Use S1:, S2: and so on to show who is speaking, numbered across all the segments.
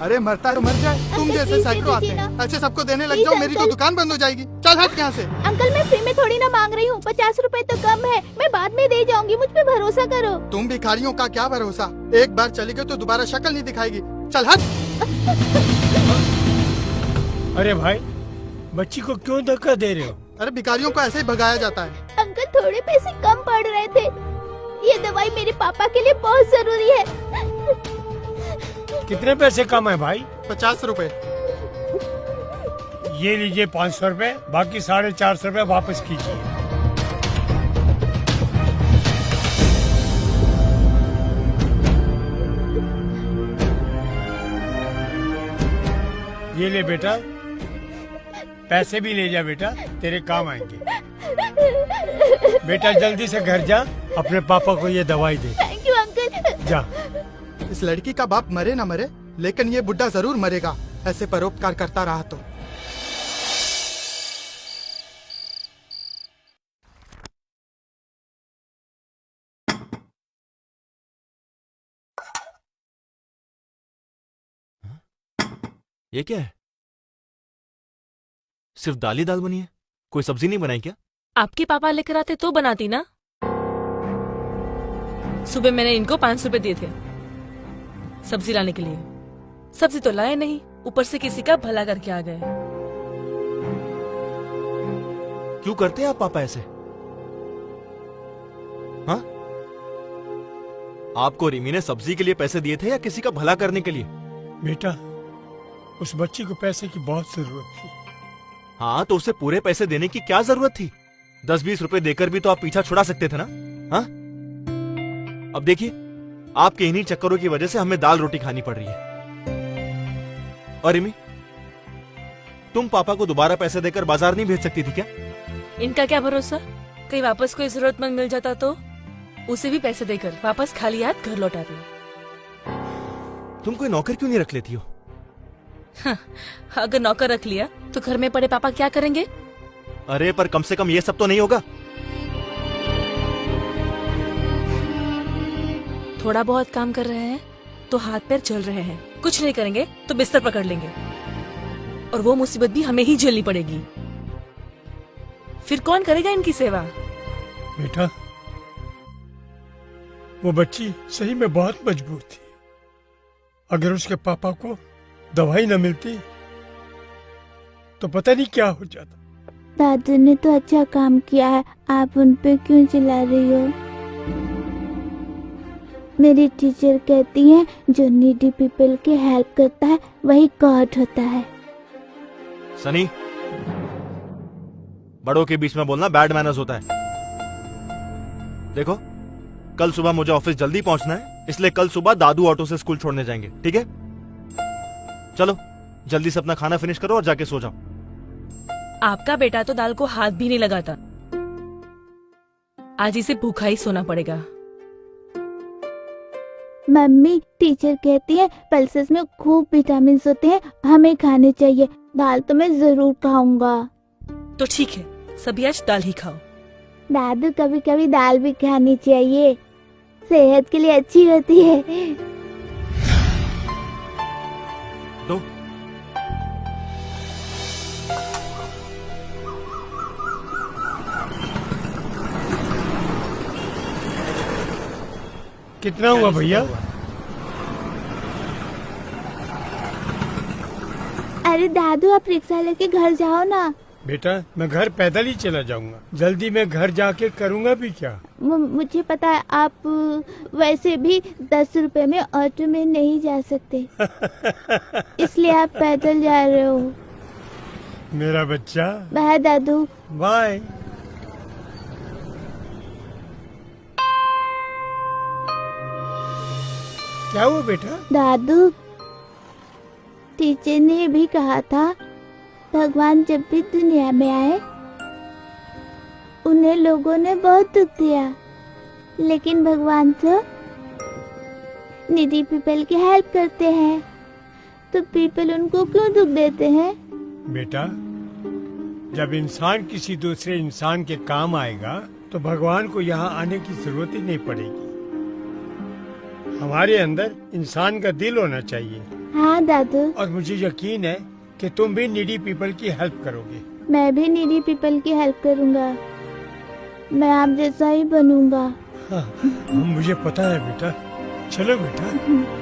S1: अरे मरता है तो मर जाए, तुम
S2: अंकल,
S1: जैसे
S2: प्लीज
S1: सैकड़ों आते
S2: दे दीजिए
S1: हैं, ऐसे सबको देने लग
S2: प्लीज,
S1: जाओ, मेरी तो
S2: अंकल।
S1: दुकान बंद हो जाएगी। चल हट यहाँ से।
S2: अंकल मैं फ्री में थोड़ी ना मांग रही हूँ, 50 रुपए तो कम है, मैं बाद में दे जाऊंगी, मुझ पे भरोसा करो।
S1: तुम भिखारियों का क्या भरोसा, एक बार चली गई तो दोबारा शक्ल नहीं दिखाएगी। चल हट।
S3: अरे भाई, बच्ची को क्यों धक्का दे रहे हो?
S1: अरे भिखारियों को ऐसे ही भगाया जाता है।
S2: अंकल थोड़े पैसे कम पड़ रहे थे, ये दवाई मेरे पापा के लिए बहुत जरूरी है।
S3: कितने पैसे कम है भाई?
S1: 50 रुपए।
S3: ये लीजिए 500 रुपए, बाकी 450 रुपए वापस कीजिए। ये ले बेटा, पैसे भी ले जा बेटा, तेरे काम आएंगे। बेटा जल्दी से घर जा, अपने पापा को ये दवाई दे।
S2: Thank you uncle.
S3: जा।
S1: इस लड़की का बाप मरे ना मरे, लेकिन ये बुड्ढा जरूर मरेगा, ऐसे परोपकार करता रहा तो।
S4: ये क्या है? सिर्फ दाल ही दाल बनी है, कोई सब्जी नहीं बनाई क्या?
S5: आपके पापा लेकर आते तो बनाती ना। सुबह मैंने इनको 500 रुपए दिए थे सब्जी लाने के लिए, सब्जी तो लाए नहीं, ऊपर से किसी का भला करके आ गए।
S4: क्यों करते हैं आप पापा ऐसे? हाँ? आपको रिमी ने सब्जी के लिए पैसे दिए थे या किसी का भला करने के लिए?
S3: बेटा, उस बच्ची को पैसे की बहुत जरूरत थी।
S4: हाँ, तो उसे पूरे पैसे देने की क्या जरूरत थी? 10-20 रुपए देकर भी तो आप पीछा छुड़ा सकते थे ना। हाँ? अब देखिए, आपके इन्हीं चक्करों की वजह से हमें दाल रोटी खानी पड़ रही है। और रिमी, तुम पापा को दोबारा पैसे देकर बाजार नहीं भेज सकती थी क्या?
S5: इनका क्या भरोसा, कहीं वापस कोई जरूरतमंद मिल जाता तो उसे भी पैसे देकर वापस खाली हाथ घर लौटाते।
S4: तुम कोई नौकर क्यों नहीं रख लेती हो?
S5: हाँ, अगर नौकर रख लिया तो घर में पड़े पापा क्या करेंगे?
S4: अरे पर कम से कम ये सब तो नहीं होगा।
S5: थोड़ा बहुत काम कर रहे हैं तो हाथ पैर चल रहे हैं, कुछ नहीं करेंगे तो बिस्तर पकड़ लेंगे, और वो मुसीबत भी हमें ही झेलनी पड़ेगी। फिर कौन करेगा इनकी सेवा?
S3: बेटा, वो बच्ची सही में बहुत मजबूर थी। अगर उसके पापा को दवाई न मिलती तो पता नहीं क्या हो जाता।
S2: दादू ने तो अच्छा काम किया है, आप उन पे क्यों चिल्ला रही हो? मेरी टीचर कहती है जो नीडी पीपल की हेल्प करता है वही गॉड होता है।
S4: सनी, बड़ों के बीच में बोलना बैड मैनर्स होता है। देखो, कल सुबह मुझे ऑफिस जल्दी पहुंचना है, इसलिए कल सुबह दादू ऑटो से स्कूल छोड़ने जाएंगे, ठीक है? चलो जल्दी से अपना खाना फिनिश करो और जाके सो जाओ।
S5: आपका बेटा तो दाल को हाथ भी नहीं लगाता, आज इसे भूखा ही सोना पड़ेगा।
S2: मम्मी, टीचर कहती है पल्सेस में खूब विटामिन होते हैं, हमें खाने चाहिए। दाल तो मैं जरूर खाऊंगा।
S5: तो ठीक है, सभी आज दाल ही खाओ।
S2: दादू, कभी कभी दाल भी खानी चाहिए, सेहत के लिए अच्छी होती है।
S4: दो।
S3: कितना हुआ भैया?
S2: अरे दादू, आप रिक्शा लेके घर जाओ ना।
S3: बेटा, मैं घर पैदल ही चला जाऊंगा, जल्दी मैं घर जाके करूंगा भी क्या?
S2: मुझे पता है, आप वैसे भी 10 रुपए में ऑटो में नहीं जा सकते, इसलिए आप पैदल जा रहे हो।
S3: मेरा बच्चा,
S2: बाय दादू।
S3: बाय। क्या हुआ बेटा?
S2: दादू, टीचर ने भी कहा था भगवान जब भी दुनिया में आए उन्हें लोगों ने बहुत दुख दिया, लेकिन भगवान तो नीडी पीपल की हेल्प करते हैं, तो पीपल उनको क्यों दुख देते हैं?
S3: बेटा, जब इंसान किसी दूसरे इंसान के काम आएगा तो भगवान को यहाँ आने की जरूरत ही नहीं पड़ेगी। हमारे अंदर इंसान का दिल होना चाहिए,
S2: हाँ दादू,
S3: और मुझे यकीन है कि तुम भी नीडी पीपल की हेल्प करोगे।
S2: मैं भी नीडी पीपल की हेल्प करूँगा। मैं आप जैसा ही बनूंगा।
S3: हाँ, मुझे पता है बेटा। चलो बेटा।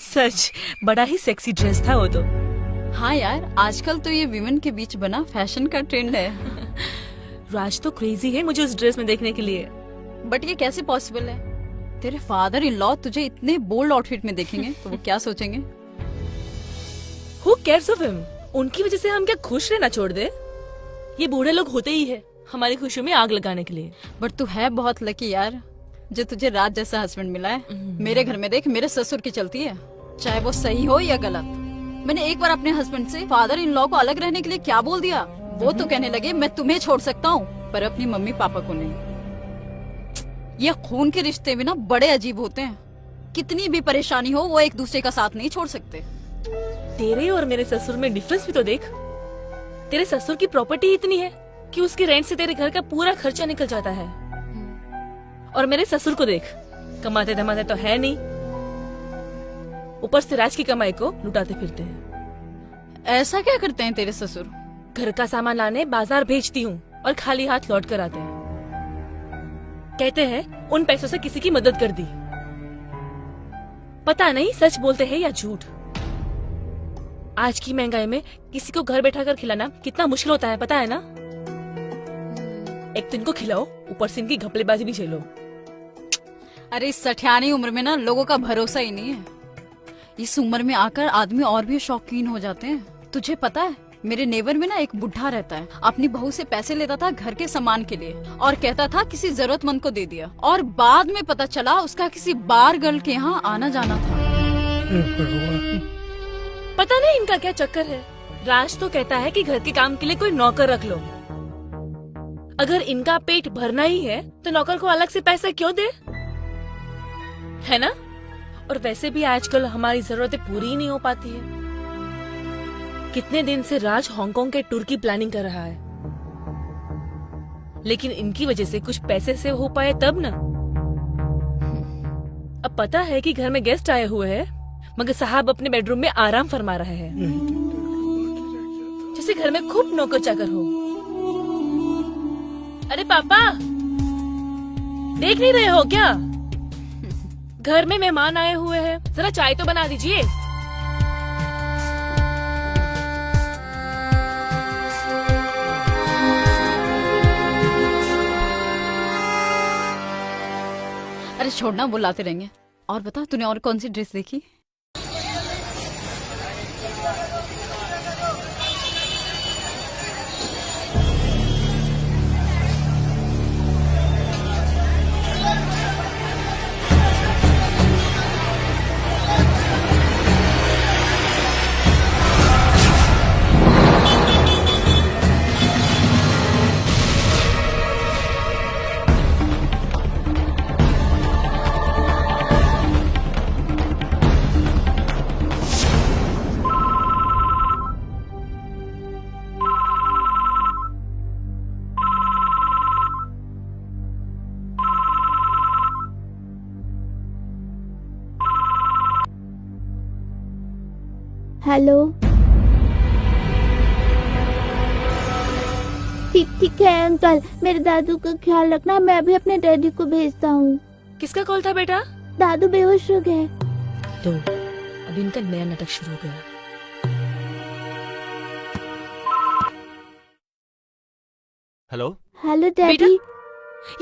S5: सच बड़ा ही सेक्सी ड्रेस था वो तो।
S6: हाँ यार, आजकल तो ये विमेन के बीच बना फैशन का ट्रेंड है।
S5: राज तो क्रेजी है मुझे उस ड्रेस में देखने के लिए।
S6: बट ये कैसे पॉसिबल है? तेरे फादर इन लॉ तुझे इतने बोल्ड आउटफिट में देखेंगे तो वो क्या सोचेंगे?
S5: Who cares of him? उनकी वजह से हम क्या खुश रहना छोड़ दे? ये बूढ़े लोग होते ही है हमारी खुशियों में आग लगाने के लिए।
S6: बट तू है बहुत लकी यार, जो तुझे राज जैसा हस्बैंड मिला है। मेरे घर में देख, मेरे ससुर की चलती है, चाहे वो सही हो या गलत। मैंने एक बार अपने हस्बैंड से फादर इन लॉ को अलग रहने के लिए क्या बोल दिया, वो तो कहने लगे मैं तुम्हें छोड़ सकता हूँ पर अपनी मम्मी पापा को नहीं। ये खून के रिश्ते भी ना बड़े अजीब होते हैं। कितनी भी परेशानी हो वो एक दूसरे का साथ नहीं छोड़ सकते।
S5: तेरे और मेरे ससुर में डिफरेंस भी तो देख। तेरे ससुर की प्रॉपर्टी इतनी है कि उसके रेंट से तेरे घर का पूरा खर्चा निकल जाता है, और मेरे ससुर को देख, कमाते धमाते तो है नहीं, ऊपर से राज की कमाई को लुटाते फिरते हैं।
S6: ऐसा क्या करते हैं तेरे ससुर?
S5: घर का सामान लाने बाजार भेजती हूँ और खाली हाथ लौट कर आते हैं। कहते हैं उन पैसों से किसी की मदद कर दी। पता नहीं सच बोलते हैं या झूठ। आज की महंगाई में किसी को घर बैठा कर खिलाना कितना मुश्किल होता है, पता है ना? एक तो इनको खिलाओ, ऊपर से इनकी घपलेबाजी भी झेलो।
S6: अरे इस सठियानी उम्र में ना लोगों का भरोसा ही नहीं है। इस उम्र में आकर आदमी और भी शौकीन हो जाते हैं। तुझे पता है, मेरे नेबर में ना एक बुढ़ा रहता है, अपनी बहू से पैसे लेता था घर के सामान के लिए और कहता था किसी जरूरतमंद को दे दिया, और बाद में पता चला उसका किसी बार गर्ल के यहाँ आना जाना था।
S5: पता नहीं इनका क्या चक्कर है। राज तो कहता है कि घर के काम के लिए कोई नौकर रख लो। अगर इनका पेट भरना ही है तो नौकर को अलग से पैसे क्यों दे, है ना? और वैसे भी आजकल हमारी जरूरतें पूरी ही नहीं हो पाती है। कितने दिन से राज हांगकांग के टूर की प्लानिंग कर रहा है, लेकिन इनकी वजह से कुछ पैसे से हो पाए तब ना। अब पता है कि घर में गेस्ट आए हुए हैं, मगर साहब अपने बेडरूम में आराम फरमा रहे हैं, जैसे घर में खूब नौकर चाकर हो। अरे पापा, देख नहीं रहे हो क्या? घर में मेहमान आए हुए हैं, जरा चाय तो बना दीजिए।
S6: अरे छोड़ना, वो लाते रहेंगे। और बता, तूने और कौन सी ड्रेस देखी?
S2: हेलो, ठीक है अंकल, मेरे दादू का ख्याल रखना। मैं अभी अपने डैडी को भेजता हूँ।
S5: किसका कॉल था बेटा?
S2: दादू बेहोश हो गए।
S5: तो अभी इनका नया नाटक शुरू हो गया।
S4: Hello
S2: hello daddy.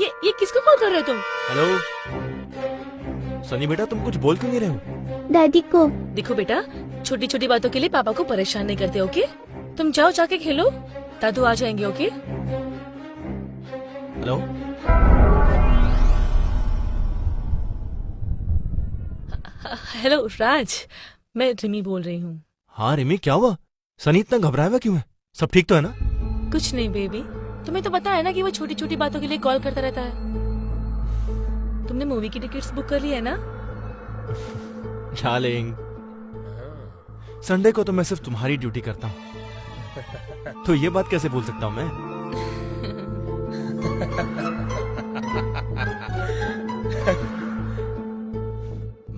S5: ये किसको कॉल कर रहे हो तुम?
S4: हेलो सनी बेटा, तुम कुछ बोल क्यों नहीं रहे हो?
S2: डैडी को।
S5: देखो बेटा, छोटी छोटी बातों के लिए पापा को परेशान नहीं करते, ओके? तुम जाओ, जाके खेलो, दादू आ जाएंगे, ओके?
S4: हेलो
S5: हेलो राज, मैं रिमी बोल रही हूँ।
S4: हाँ रिमी, क्या हुआ? सनी इतना घबराया हुआ क्यों है? सब ठीक तो है ना?
S5: कुछ नहीं बेबी, तुम्हें तो पता है ना कि वो छोटी छोटी बातों के लिए कॉल करता रहता है। तुमने मूवी की टिकट्स बुक कर ली है ना?
S4: डार्लिंग, संडे को तो मैं सिर्फ तुम्हारी ड्यूटी करता हूँ, तो ये बात कैसे भूल सकता हूँ मैं?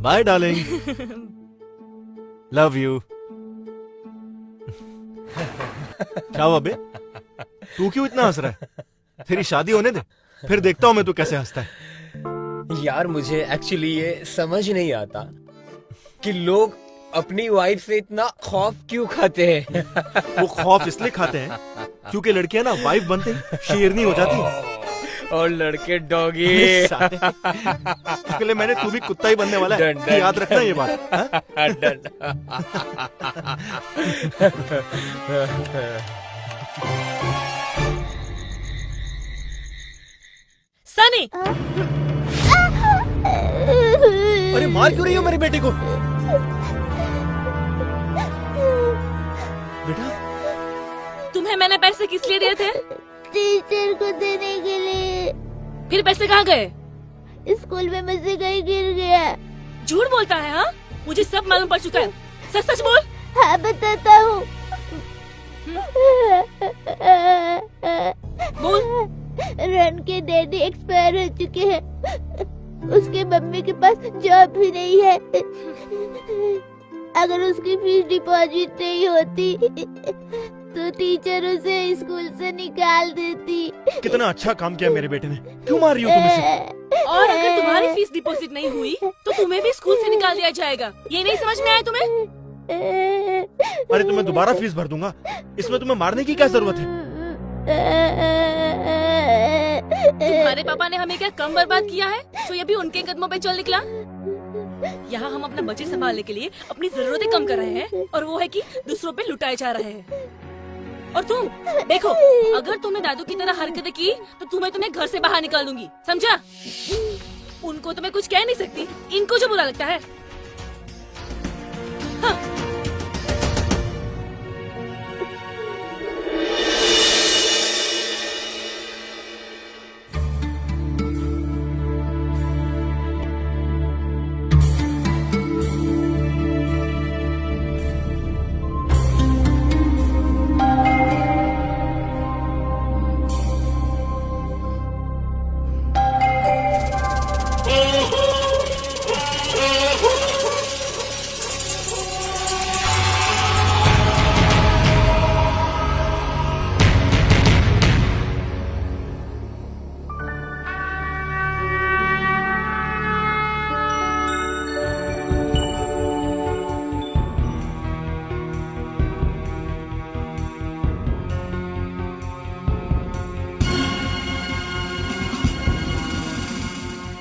S4: Bye darling, love you. क्या हुआ बे, तू क्यों इतना हंस रहा है? तेरी शादी होने दे, फिर देखता हूं मैं तू कैसे हंसता है।
S7: यार मुझे एक्चुअली ये समझ नहीं आता कि लोग अपनी वाइफ से इतना खौफ क्यों खाते हैं।
S4: वो खौफ इसलिए खाते हैं क्योंकि लड़कियां ना वाइफ बनते ही शेरनी हो जाती है
S7: और लड़के डॉगी।
S4: इसके लिए मैंने तू भी कुत्ता ही बनने वाला है,
S7: डन, डन।
S4: याद रखना ये बात। हाँ?
S7: डन।
S5: सनी,
S4: अरे मार क्यों रही हो मेरी बेटी को? बेटा,
S5: तुम्हें मैंने पैसे किस लिए दिए थे?
S2: टीचर को देने के लिए।
S5: फिर पैसे कहाँ गए?
S2: स्कूल में मुझसे कहीं गिर गया।
S5: झूठ बोलता है? हाँ, मुझे सब मालूम पड़ चुका है। सच सच बोल।
S2: हाँ बताता हूँ।
S5: बोल।
S2: रन के डैडी एक्सपायर हो चुके हैं। उसके मम्मी के पास जॉब भी नहीं है। अगर उसकी फीस डिपॉजिट नहीं होती तो टीचर उसे स्कूल से निकाल देती।
S4: कितना अच्छा काम किया मेरे बेटे ने। क्यों मार रही हो तुम इसे?
S5: और अगर तुम्हारी फीस डिपॉजिट नहीं हुई तो तुम्हें भी स्कूल से निकाल दिया जाएगा। ये नहीं समझ में आया तुम्हें?
S4: अरे तुम्हें दोबारा फीस भर दूंगा, इसमें तुम्हें मारने की क्या जरूरत है?
S5: तुम्हारे पापा ने हमें क्या कम बर्बाद किया है तो ये भी उनके कदमों पे चल निकला। यहाँ हम अपना बजट संभालने के लिए अपनी जरूरतें कम कर रहे हैं और वो है कि दूसरों पे लुटाए जा रहे हैं। और तुम देखो, अगर तुमने दादू की तरह हरकतें की तो तुम्हें घर से बाहर निकाल दूंगी, समझा? उनको तो मैं कुछ कह नहीं सकती, इनको जो बुरा लगता है। हाँ।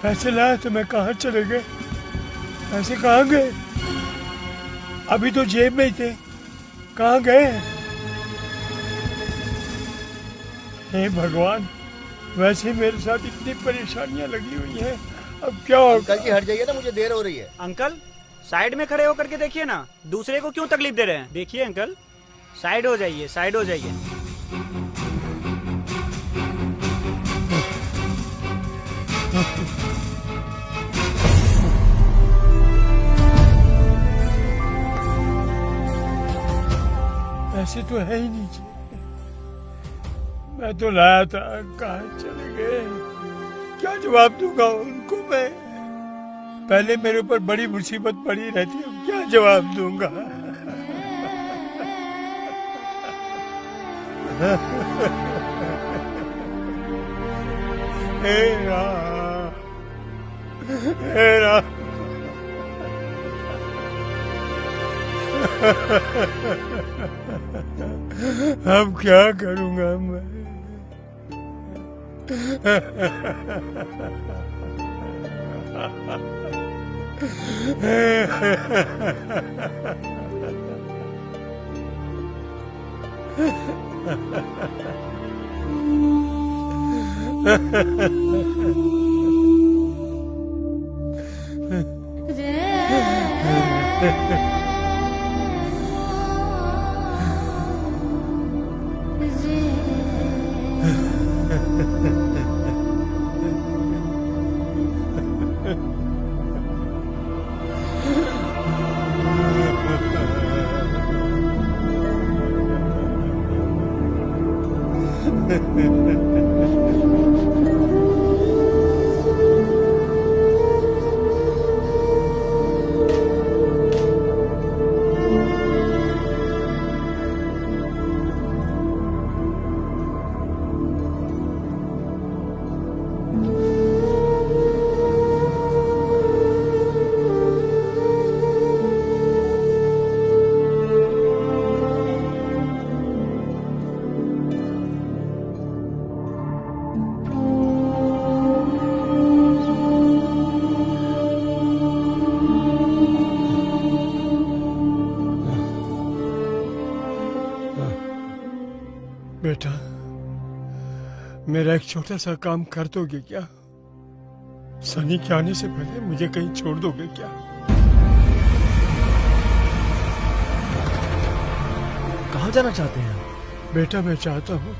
S3: पैसे लाए तो मैं कहाँ चले गए? पैसे कहाँ गए? अभी तो जेब में ही थे, कहाँ गए? हे भगवान, वैसे मेरे साथ इतनी परेशानियां लगी हुई हैं, अब क्या होगा?
S8: अंकल जी हट जाइए ना, मुझे देर हो रही है।
S9: अंकल साइड में खड़े होकर के देखिए ना, दूसरे को क्यों तकलीफ दे रहे हैं? देखिए अंकल, साइड हो जाइए, साइड हो जाइए।
S3: ऐसे तो है ही नहीं, मैं तो लाया था, कहाँ चले गए? क्या जवाब दूंगा उनको मैं? पहले मेरे ऊपर बड़ी मुसीबत पड़ी रहती है, क्या जवाब दूंगा? हे राम, हे राम। अब क्या करूंगा मैं? बेटा, मेरा एक छोटा सा काम कर दोगे क्या? सनी के आने से पहले मुझे कहीं छोड़ दोगे क्या?
S4: कहाँ जाना चाहते हैं आप?
S3: बेटा, मैं चाहता हूँ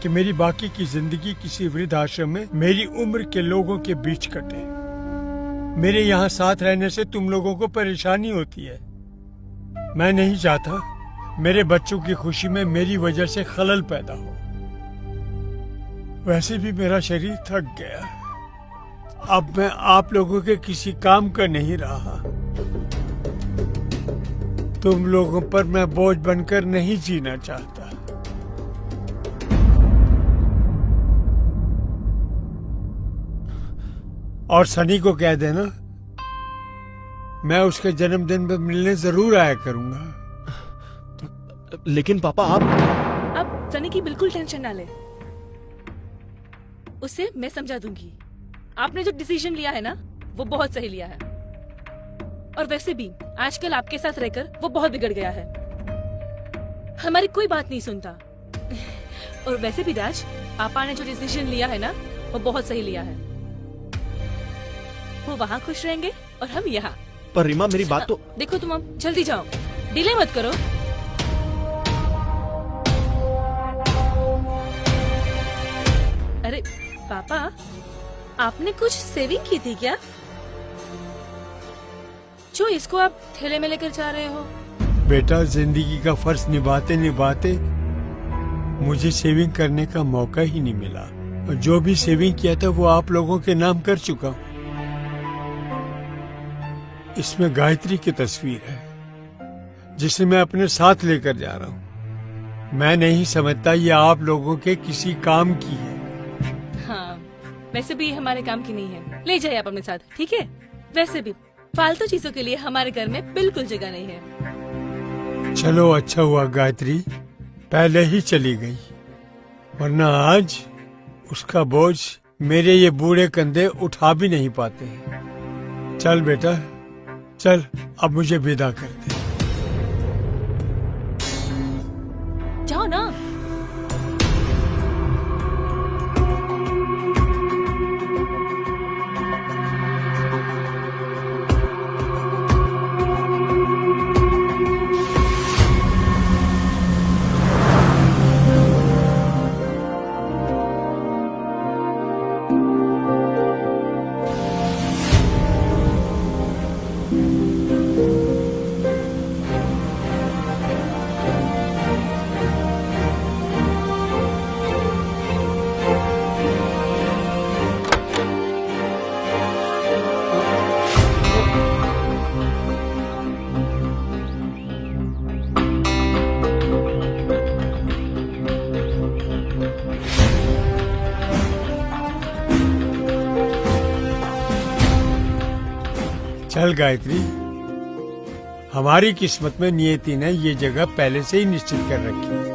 S3: कि मेरी बाकी की जिंदगी किसी वृद्ध आश्रम में मेरी उम्र के लोगों के बीच कटे। मेरे यहाँ साथ रहने से तुम लोगों को परेशानी होती है। मैं नहीं चाहता मेरे बच्चों की खुशी में मेरी वजह से खलल पैदा हो। वैसे भी मेरा शरीर थक गया। अब मैं आप लोगों के किसी काम का नहीं रहा। तुम लोगों पर मैं बोझ बनकर नहीं जीना चाहता। और सनी को कह देना मैं उसके जन्मदिन पर मिलने जरूर आया करूंगा।
S4: लेकिन पापा
S5: आप सनी की बिल्कुल टेंशन ना ले, उसे मैं समझा दूंगी। आपने जो डिसीजन लिया है ना, वो बहुत सही लिया है। और वैसे भी आजकल आपके साथ रहकर वो बहुत बिगड़ गया है, हमारी कोई बात नहीं सुनता। और वैसे भी राज, पापा ने जो डिसीजन लिया है ना, वो बहुत सही लिया है। वो वहाँ खुश रहेंगे और हम यहाँ।
S4: पर रीमा, मेरी बात तो
S5: देखो, तुम अब जल्दी जाओ, डिले मत करो। अरे पापा, आपने कुछ सेविंग की थी क्या, जो इसको आप थैले में लेकर जा रहे हो?
S3: बेटा, जिंदगी का फर्ज निभाते निभाते मुझे सेविंग करने का मौका ही नहीं मिला। और जो भी सेविंग किया था वो आप लोगों के नाम कर चुका हूँ। इसमें गायत्री की तस्वीर है, जिसे मैं अपने साथ लेकर जा रहा हूँ। मैं नहीं समझता ये आप लोगों के किसी काम की है।
S5: हाँ, वैसे भी हमारे काम की नहीं है, ले जाइए आप अपने साथ, ठीक है? वैसे भी फालतू चीजों के लिए हमारे घर में बिल्कुल जगह नहीं है।
S3: चलो, अच्छा हुआ गायत्री पहले ही चली गई, वरना आज उसका बोझ मेरे ये बूढ़े कंधे उठा भी नहीं पाते। चल बेटा, चल, अब मुझे विदा कर दे।
S5: जाओ ना।
S3: चल गायत्री, हमारी किस्मत में नियति ने ये जगह पहले से ही निश्चित कर रखी है।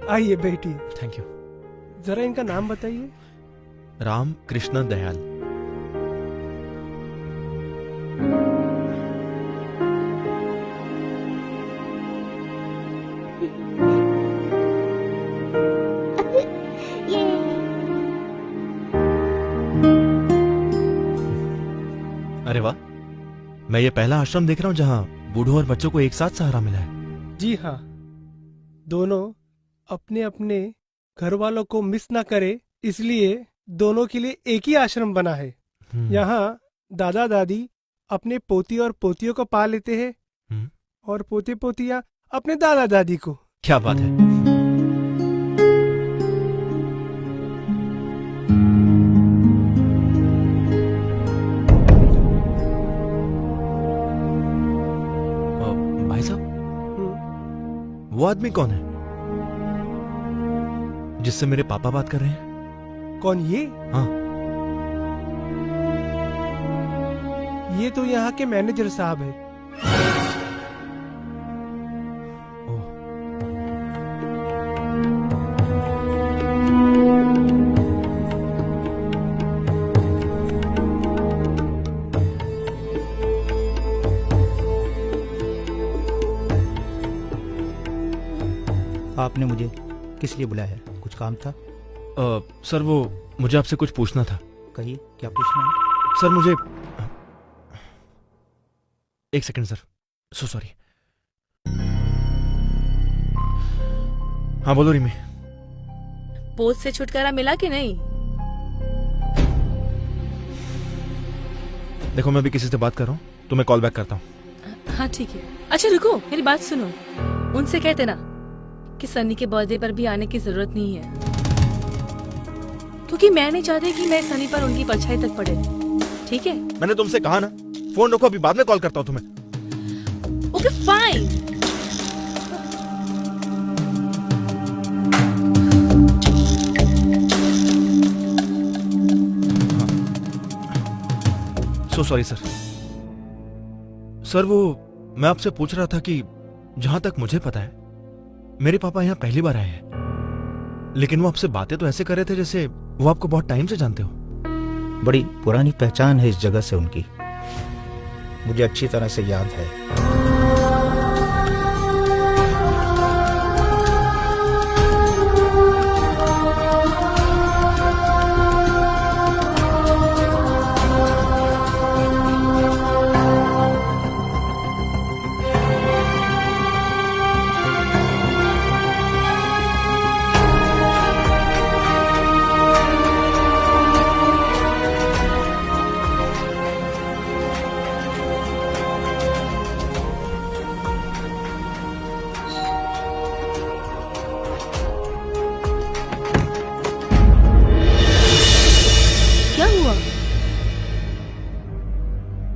S10: आइए बेटी,
S4: थैंक यू।
S10: जरा इनका नाम बताइए।
S4: राम कृष्ण दयाल।
S2: ये
S4: अरे वाह, मैं ये पहला आश्रम देख रहा हूँ जहाँ बूढ़ों और बच्चों को एक साथ सहारा मिला है।
S10: जी हाँ, दोनों अपने अपने घर वालों को मिस ना करे, इसलिए दोनों के लिए एक ही आश्रम बना है। यहाँ दादा दादी अपने पोती और पोतियों को पाल लेते हैं और पोते पोतियाँ अपने दादा दादी को।
S4: क्या बात है। भाई साहब, वो आदमी कौन है जिससे मेरे पापा बात कर रहे हैं?
S10: कौन ये?
S4: हाँ।
S10: ये तो यहाँ के मैनेजर साहब है।
S11: आपने मुझे किस लिए बुलाया है? कुछ काम था?
S4: सर वो मुझे आपसे कुछ पूछना था।
S11: कहिए, क्या पूछना है?
S4: सर मुझे एक सेकंड सर, सो सॉरी। हाँ बोलो रिमी।
S5: पोस्ट से छुटकारा मिला कि नहीं?
S4: देखो मैं भी किसी से बात कर रहा हूँ, तो मैं कॉल बैक करता हूँ।
S5: हाँ ठीक है। अच्छा रुको, मेरी बात सुनो। उनसे कहते ना कि सनी के बर्थडे पर भी आने की जरूरत नहीं है, क्योंकि मैं नहीं चाहती कि मैं सनी पर उनकी परछाई तक पड़े। ठीक है?
S4: मैंने तुमसे कहा ना, फोन रखो, अभी बाद में कॉल करता हूँ तुम्हें।
S5: Okay fine.
S4: So sorry sir. Sir वो मैं आपसे पूछ रहा था कि जहां तक मुझे पता है मेरे पापा यहाँ पहली बार आए हैं, लेकिन वो आपसे बातें तो ऐसे कर रहे थे जैसे वो आपको बहुत टाइम से जानते हो।
S11: बड़ी पुरानी पहचान है इस जगह से उनकी, मुझे अच्छी तरह से याद है।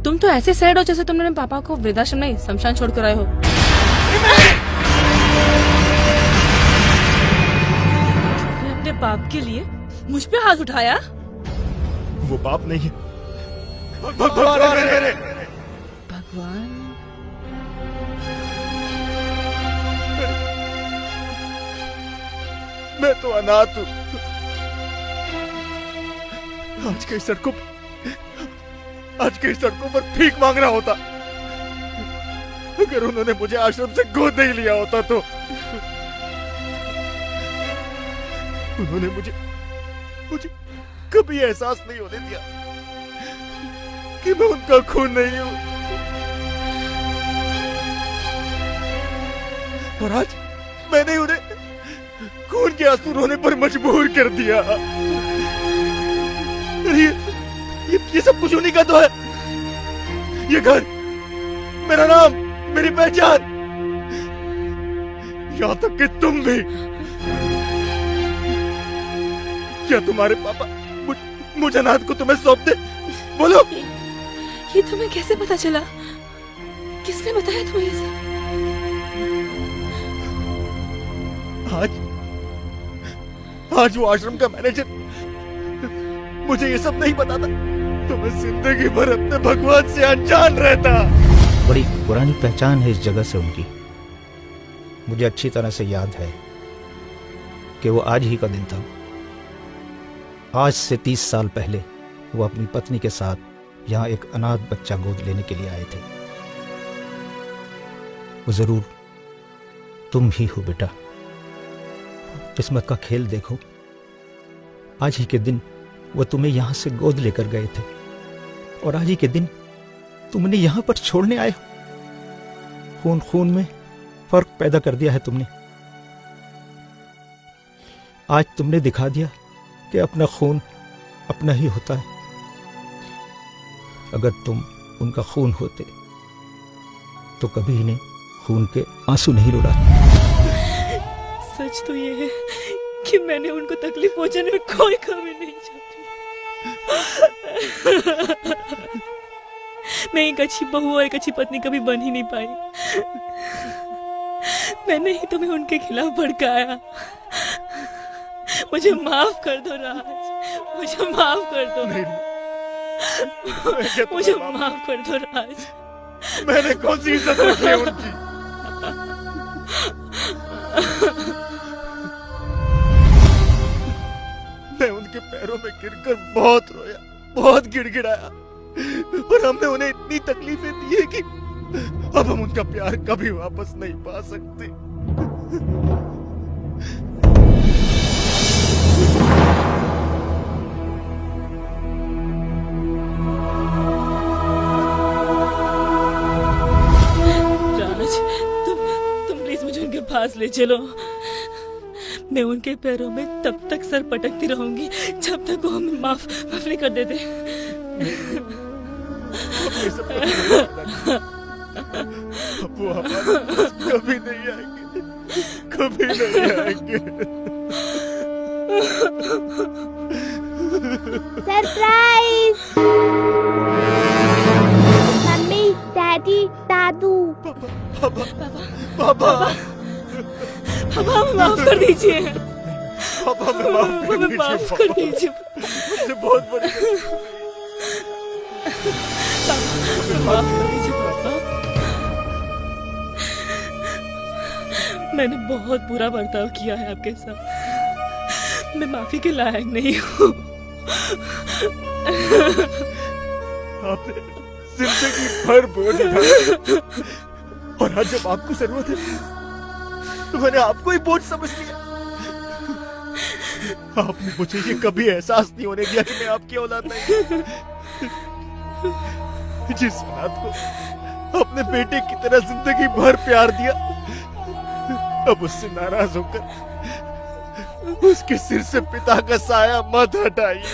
S5: तुम तो ऐसे सैड हो जैसे तुमने अपने पापा को वृद्धाश्रम नहीं शमशान छोड़ कर आए हो। तुमने अपने बाप के लिए मुझ पे हाथ उठाया?
S4: वो बाप नहीं है, भगवान है मेरे।
S5: भगवान?
S4: मैं तो अनाथ हूँ। आज कई सड़कों पर भीख मांग रहा होता। अगर उन्होंने मुझे आश्रम से गोद नहीं लिया होता तो उन्होंने मुझे कभी एहसास नहीं होने दिया कि मैं उनका खून नहीं हूं। और आज मैंने उन्हें खून के आंसू रोने पर मजबूर कर दिया। ये सब कुछ उन्हीं का तो है। ये घर, मेरा नाम, मेरी पहचान, यहाँ तक कि तुम भी। क्या तुम्हारे पापा मुझे अनाथ को तुम्हें सौंप दे? बोलो।
S5: ये तुम्हें कैसे पता चला? किसने बताया तुम्हें ये सब?
S4: आज वो आश्रम का मैनेजर मुझे ये सब नहीं बताता तो मैं जिंदगी भर अपने भगवान से अनजान रहता।
S11: बड़ी पुरानी पहचान है इस जगह से उनकी, मुझे अच्छी तरह से याद है कि वो आज ही का दिन था। आज से 30 साल पहले वो अपनी पत्नी के साथ यहाँ एक अनाथ बच्चा गोद लेने के लिए आए थे। वो जरूर तुम ही हो बेटा। किस्मत का खेल देखो, आज ही के दिन वो तुम्हें यहां से गोद लेकर गए थे और आज ही के दिन तुमने यहां पर छोड़ने आए हो। खून खून में फर्क पैदा कर दिया है तुमने। आज तुमने दिखा दिया कि अपना खून अपना ही होता है। अगर तुम उनका खून होते तो कभी इन्हें खून के आंसू नहीं रुलाते।
S5: सच तो ये है कि मैंने उनको तकलीफ पहुंचाने में कोई कमी नहीं चाहती। मैं एक अच्छी बहू और एक अच्छी पत्नी कभी बन ही नहीं पाई। मैंने ही तुम्हें उनके खिलाफ भड़काया। मुझे माफ कर दो राज, मुझे माफ कर दो। मुझे माफ कर दो राज।
S4: मैंने कौन सी इज्जत रखी है उनकी? मैं उनके पैरों में गिरकर बहुत रोया, बहुत गिड़गिड़ाया, और हमने उन्हें इतनी तकलीफें दी है कि अब हम उनका प्यार कभी वापस नहीं पा सकते।
S5: राज, तुम प्लीज मुझे उनके पास ले चलो। मैं उनके पैरों में तब तक सर पटकती रहूंगी जब तक वो हमें माफ नहीं कर देते।
S4: अब वो हमारे पास कभी नहीं आएंगे, कभी नहीं आएंगे।
S2: सरप्राइज! मम्मी, डैडी, दादू।
S4: पापा,
S5: पापा माफ कर दीजिए।
S4: पापा
S5: माफ कर दीजिए।
S4: मुझसे बहुत बड़ी
S5: माफ कर दीजिए पापा। मैंने बहुत बुरा बर्ताव किया है आपके साथ। मैं माफी के लायक नहीं हूँ।
S4: आपने जिंदगी भर बोझ उठाया, और आज जब आपको जरूरत है तो मैंने आपको ही बोझ समझ लिया। आपने मुझे ये कभी एहसास नहीं होने दिया कि मैं आपकी औलाद नहीं। जिस औलाद को अपने बेटे की तरह जिंदगी भर प्यार दिया, अब उससे नाराज होकर उसके सिर से पिता का साया मत हटाइए।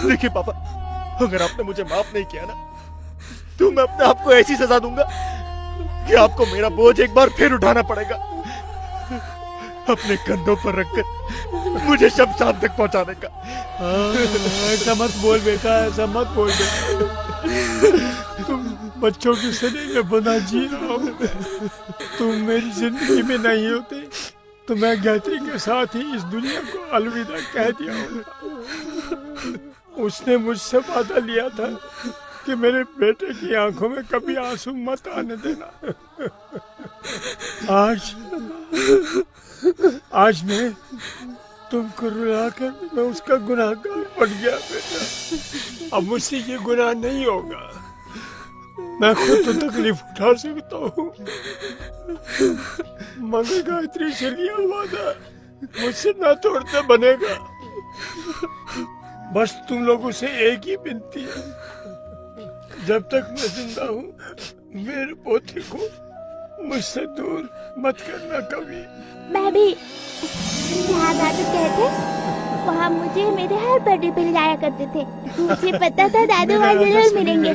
S4: देखिए पापा, अगर आपने मुझे माफ नहीं किया ना, तो मैं अपने आप को ऐसी सजा दूंगा कि आपको मेरा बोझ एक बार फिर उठाना पड़ेगा, अपने कंधों पर रखकर मुझे शमशान तक पहुंचाने का।
S3: ऐसा मत बोल बेटा, ऐसा मत बोल बेटा। तुम बच्चों की शरीर में बना जी रहा हो। तुम मेरी जिंदगी में नहीं होते तो मैं गायत्री के साथ ही इस दुनिया को अलविदा कह दिया होता। उसने मुझसे वादा लिया था कि मेरे बेटे की आंखों में कभी आंसू मत आने देना। आज मैं तुमको रुलाकर मैं उसका गुनाहगार बन गया बेटा। अब मुझसे ये गुनाह नहीं होगा। मैं खुद तो तकलीफ उठा सकता हूँ, मगर गायत्री से लिया वादा मुझसे ना तोड़ते बनेगा। बस तुम लोगों से एक ही विनती है, जब तक मैं जिंदा हूँ मेरे पोते को मुझसे दूर मत करना कभी।
S2: मैं भी जहाँ दादू कहते वहाँ मुझे मेरे हर बर्थडे पे ले जाया करते थे। मुझे पता था दादू वहाँ जरूर मिलेंगे।